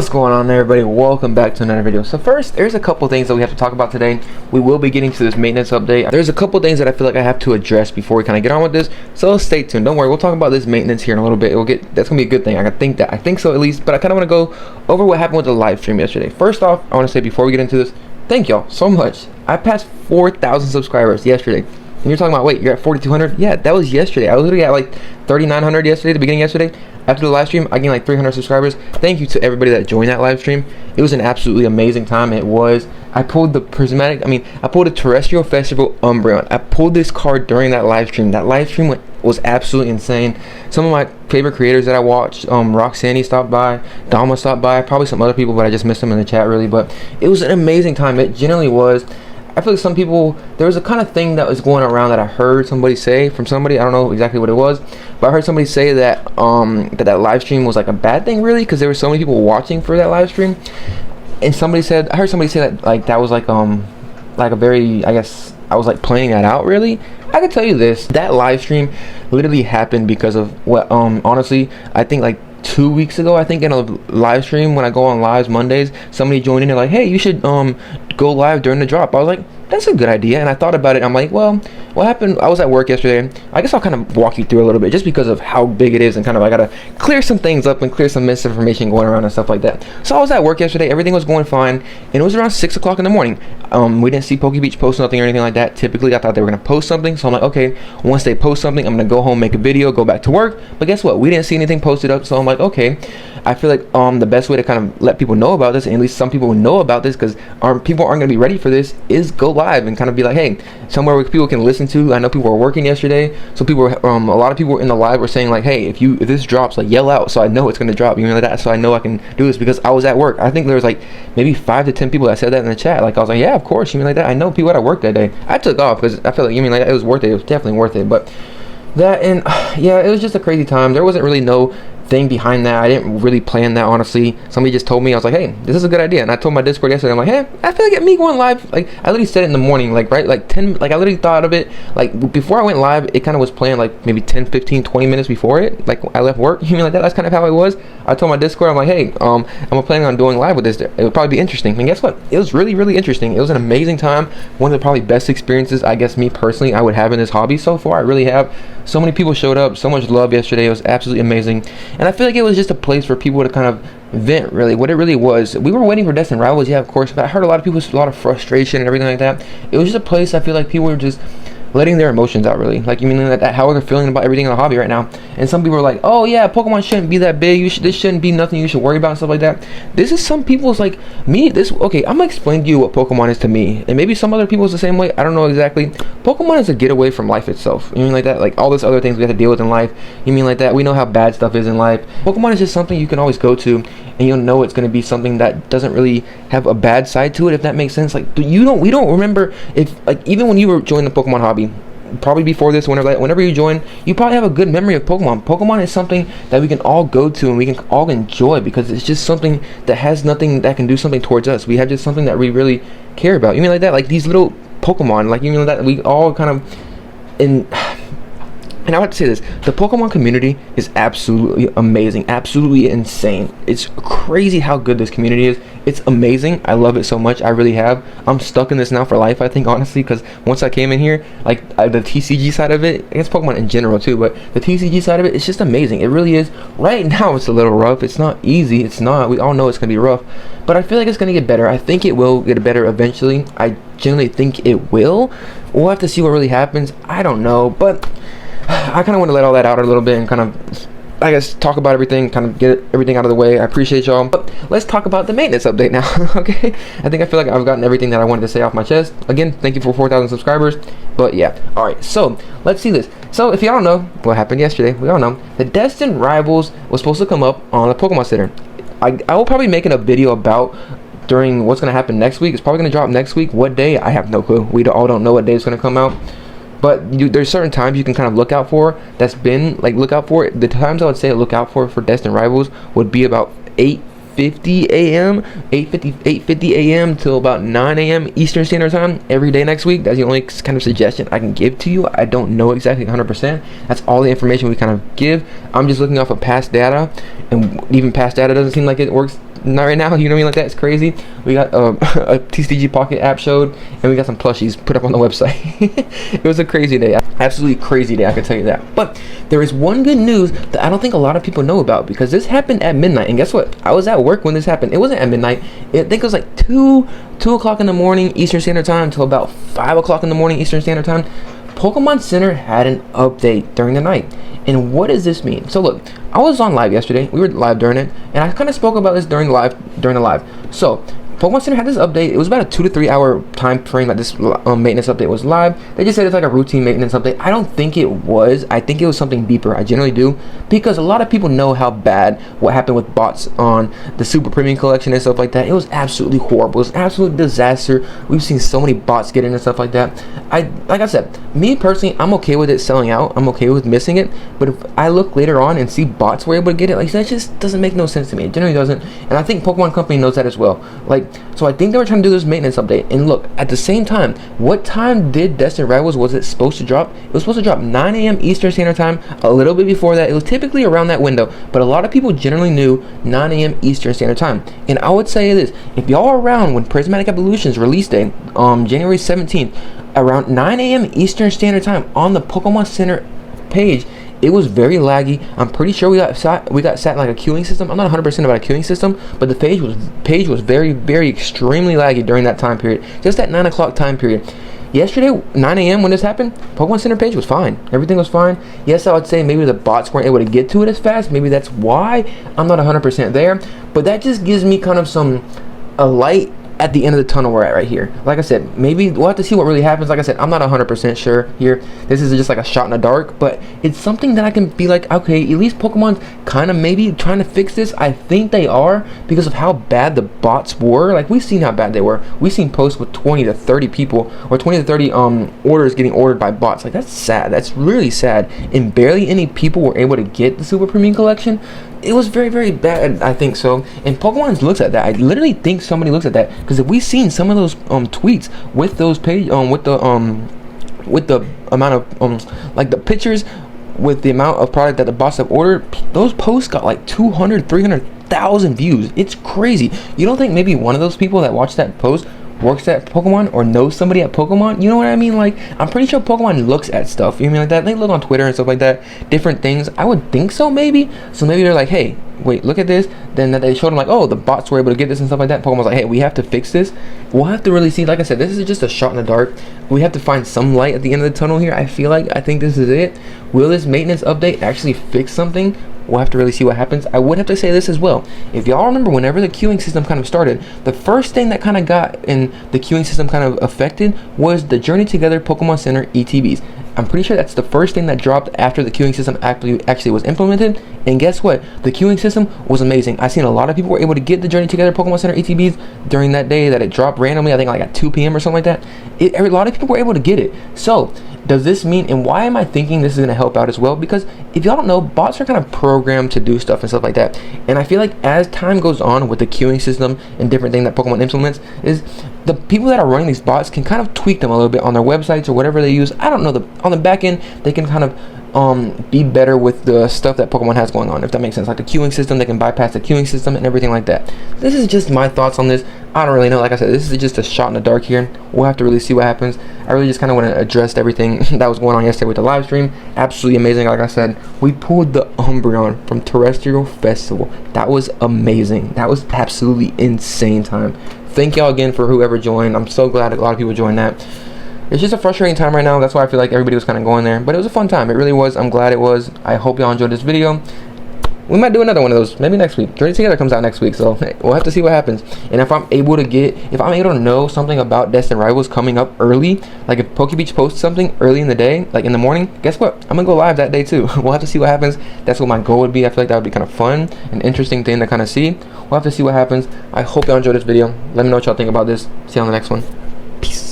What's going on, everybody? Welcome back to another video. So first, there's a couple things that we have to talk about today. We will be getting to this maintenance update. There's a couple things that I feel like I have to address before we kind of get on with this, so stay tuned. Don't worry, we'll talk about this maintenance here in a little bit. That's gonna be a good thing. I think so at least, but I kind of want to go over what happened with the live stream yesterday. First off, I want to say before we get into this, thank y'all so much. I passed 4,000 subscribers yesterday. And you're talking about, wait, you're at 4,200? Yeah, that was yesterday. I was literally at like 3,900 yesterday, the beginning of yesterday. After the live stream, I gained like 300 subscribers. Thank you to everybody that joined that live stream. It was an absolutely amazing time. It was. I pulled the I pulled a Terrestrial Festival Umbreon. I pulled this card during that live stream. That live stream was absolutely insane. Some of my favorite creators that I watched, Roxanne stopped by, Dama stopped by, probably some other people, but I just missed them in the chat really. But it was an amazing time. It genuinely was. I feel like some people, there was a kind of thing that was going around that I heard somebody say from somebody. I don't know exactly what it was, but I heard somebody say that that live stream was like a bad thing, really, because there were so many people watching for that live stream. And I heard somebody say that like that was like a very, I guess I was like playing that out. Really, I can tell you this: that live stream literally happened because of what honestly, I think like 2 weeks ago, I think in a live stream when I go on lives Mondays, somebody joined in. They're like, hey, you should go live during the drop. I was like, that's a good idea. And I thought about it. I'm like, well, what happened? I was at work yesterday. I guess I'll kind of walk you through a little bit just because of how big it is, and kind of I gotta clear some things up and clear some misinformation going around and stuff like that. So I was at work yesterday. Everything was going fine, and it was around 6 o'clock in the morning. We didn't see Poke Beach post nothing or anything like that. Typically, I thought they were gonna post something. So I'm like, okay, once they post something, I'm gonna go home, make a video, go back to work. But guess what? We didn't see anything posted up. So I'm like, okay. I feel like the best way to kind of let people know about this, and at least some people know about this, because people aren't going to be ready for this, is go live and kind of be like, hey, somewhere where people can listen to. I know people were working yesterday, so people were, a lot of people in the live were saying like, hey, if this drops, like yell out so I know it's going to drop, you know, like that, so I know I can do this, because I was at work. I think there was like maybe 5 to 10 people that said that in the chat. Like I was like, yeah, of course, you mean like that. I know people at work that day. I took off because I feel like, you mean like that, it was worth it. It was definitely worth it. But that, and yeah, it was just a crazy time. There wasn't really no thing behind that. I didn't really plan that, honestly. Somebody just told me. I was like, hey, this is a good idea. And I told my Discord yesterday, I'm like, hey, I feel like me going live, like I literally said it in the morning, like right, like 10, like I literally thought of it like before I went live. It kind of was planned like maybe 10, 15, 20 minutes before it, like I left work, you mean like that. That's kind of how it was. I told my Discord, I'm like, hey, I'm planning on doing live with this. It would probably be interesting. And guess what? It was really, really interesting. It was an amazing time. One of the probably best experiences, I guess, me personally, I would have in this hobby so far. I really have. So many people showed up, so much love yesterday. It was absolutely amazing. And I feel like it was just a place for people to kind of vent, really, what it really was. We were waiting for Destined Rivals, yeah, of course, but I heard a lot of people, a lot of frustration and everything like that. It was just a place I feel like people were just letting their emotions out, really. Like, you mean like that, how they're feeling about everything in the hobby right now. And some people are like, oh yeah, Pokemon shouldn't be that big, this shouldn't be nothing you should worry about and stuff like that. This is some people's, like, okay, I'm gonna explain to you what Pokemon is to me, and maybe some other people is the same way, I don't know exactly. Pokemon is a getaway from life itself. You mean like that? Like all this other things we have to deal with in life, you mean like that? We know how bad stuff is in life. Pokemon is just something you can always go to, and you'll know it's gonna be something that doesn't really have a bad side to it, if that makes sense. Like, we don't remember, if like, even when you were joining the Pokemon hobby, probably before this, whenever you join, you probably have a good memory of Pokemon. Pokemon is something that we can all go to and we can all enjoy, because it's just something that has nothing that can do something towards us. We have just something that we really care about. You mean like that? Like these little Pokemon, like, you know, that we all kind of and I have to say this, the Pokemon community is absolutely amazing, absolutely insane. It's crazy how good this community is. It's amazing. I love it so much. I really have. I'm stuck in this now for life, I think, honestly, because once I came in here, like the TCG side of it, I guess Pokemon in general too, but the TCG side of it, it's just amazing. It really is. Right now it's a little rough. It's not easy. It's not. We all know it's going to be rough, but I feel like it's going to get better. I think it will get better eventually. I genuinely think it will. We'll have to see what really happens. I don't know, but I kind of want to let all that out a little bit and kind of, I guess, talk about everything, kind of get everything out of the way. I appreciate y'all, but let's talk about the maintenance update now. Okay, I feel like I've gotten everything that I wanted to say off my chest. Again, thank you for 4,000 subscribers. But yeah, all right, so let's see this. So if y'all don't know what happened yesterday, we all know the Destined Rivals was supposed to come up on the Pokemon Center. I will probably make a video about during what's going to happen next week. It's probably going to drop next week. What day? I have no clue. We all don't know what day it's going to come out. But there's certain times you can kind of look out for. That's been like, look out for it. The times I would say look out for Destined Rivals would be about 8:50 a.m. 8:50 a.m. till about 9 a.m. Eastern Standard Time every day next week. That's the only kind of suggestion I can give to you. I don't know exactly 100%. That's all the information we kind of give. I'm just looking off of past data, and even past data doesn't seem like it works not right now, you know what I mean, like that. It's crazy. We got a TCG Pocket app showed, and we got some plushies put up on the website. It was a crazy day, absolutely crazy day, I can tell you that. But there is one good news that I don't think a lot of people know about, because this happened at midnight. And guess what? I was at work when this happened. It wasn't at midnight. I think it was like 2 o'clock in the morning Eastern Standard Time until about 5 o'clock in the morning Eastern Standard Time. Pokemon Center had an update during the night. And what does this mean? So look, I was on live yesterday. We were live during it, and I kind of spoke about this during the live. So Pokemon Center had this update. It was about a 2 to 3 hour time frame that this maintenance update was live. They just said it's like a routine maintenance update. I don't think it was. I think it was something deeper. I generally do, because a lot of people know how bad what happened with bots on the Super Premium Collection and stuff like that. It was absolutely horrible. It was an absolute disaster. We've seen so many bots get in and stuff like that. Like I said, me personally, I'm okay with it selling out. I'm okay with missing it. But if I look later on and see bots were able to get it, like, that just doesn't make no sense to me. It generally doesn't. And I think Pokemon Company knows that as well. So I think they were trying to do this maintenance update. And look, at the same time, what time did Destined Rivals was it supposed to drop? It was supposed to drop 9 a.m. Eastern Standard Time. A little bit before that, it was typically around that window, but a lot of people generally knew 9 a.m. Eastern Standard Time. And I would say this: if y'all are around when Prismatic Evolution's release day, January 17th, around 9 a.m. Eastern Standard Time on the Pokemon Center page, it was very laggy. I'm pretty sure we got sat in like a queuing system. I'm not 100% about a queuing system, but the page was very, very extremely laggy during that time period. Just that 9 o'clock time period. Yesterday, 9 a.m. when this happened, Pokemon Center page was fine. Everything was fine. Yes, I would say maybe the bots weren't able to get to it as fast. Maybe that's why I'm not 100% there. But that just gives me kind of a light at the end of the tunnel we're at right here. Like I said, maybe we'll have to see what really happens. Like I said, I'm not 100% sure here. This is just like a shot in the dark, but it's something that I can be like, okay, at least Pokemon's kind of maybe trying to fix this. I think they are, because of how bad the bots were. Like, we've seen how bad they were. We've seen posts with 20 to 30 people, or 20 to 30 orders getting ordered by bots. Like, that's sad. That's really sad. And barely any people were able to get the Super Premium Collection. It was very, very bad, I think so. And Pokemon looks at that. I literally think somebody looks at that, because if we've seen some of those tweets with those with the amount of like the pictures with the amount of product that the bots have ordered, those posts got like 300,000 views. It's crazy. You don't think maybe one of those people that watched that post works at Pokemon or knows somebody at Pokemon? You know what I mean? Like, I'm pretty sure Pokemon looks at stuff, you know what I mean, like that. They look on Twitter and stuff like that, different things. I would think so, maybe. So maybe they're like, hey, wait, look at this. Then that they showed them like, oh, the bots were able to get this and stuff like that. Pokemon's like, hey, we have to fix this. We'll have to really see. Like I said, this is just a shot in the dark. We have to find some light at the end of the tunnel here. I think this is it. Will this maintenance update actually fix something? We'll have to really see what happens. I would have to say this as well. If y'all remember, whenever the queuing system kind of started, the first thing that kind of got in the queuing system kind of affected was the Journey Together Pokemon Center ETBs. I'm pretty sure that's the first thing that dropped after the queuing system actually was implemented. And guess what? The queuing system was amazing. I've seen a lot of people were able to get the Journey Together Pokemon Center ETBs during that day that it dropped randomly. I think like at 2 p.m. or something like that. A lot of people were able to get it. So does this mean, and why am I thinking this is going to help out as well? Because if y'all don't know, bots are kind of programmed to do stuff and stuff like that. And I feel like as time goes on with the queuing system and different things that Pokemon implements, is the people that are running these bots can kind of tweak them a little bit on their websites or whatever they use. I don't know, on the back end, they can kind of be better with the stuff that Pokemon has going on, if that makes sense. Like the queuing system, they can bypass the queuing system and everything like that. This is just my thoughts on this. I don't really know. Like I said, this is just a shot in the dark here. We'll have to really see what happens. I really just kind of want to address everything that was going on yesterday with the live stream. Absolutely amazing. Like I said, we pulled the Umbreon from Terrestrial Festival. That was amazing. That was absolutely insane time. Thank y'all again for whoever joined. I'm so glad a lot of people joined that. It's just a frustrating time right now. That's why I feel like everybody was kind of going there. But it was a fun time. It really was. I'm glad it was. I hope y'all enjoyed this video. We might do another one of those maybe next week. Journey Together comes out next week, so we'll have to see what happens. And if I'm able to know something about Destined Rivals coming up early, like if PokeBeach posts something early in the day, like in the morning, guess what? I'm gonna go live that day too. We'll have to see what happens. That's what my goal would be. I feel like that would be kind of fun, an interesting thing to kind of see. We'll have to see what happens. I hope y'all enjoyed this video. Let me know what y'all think about this. See you on the next one. Peace.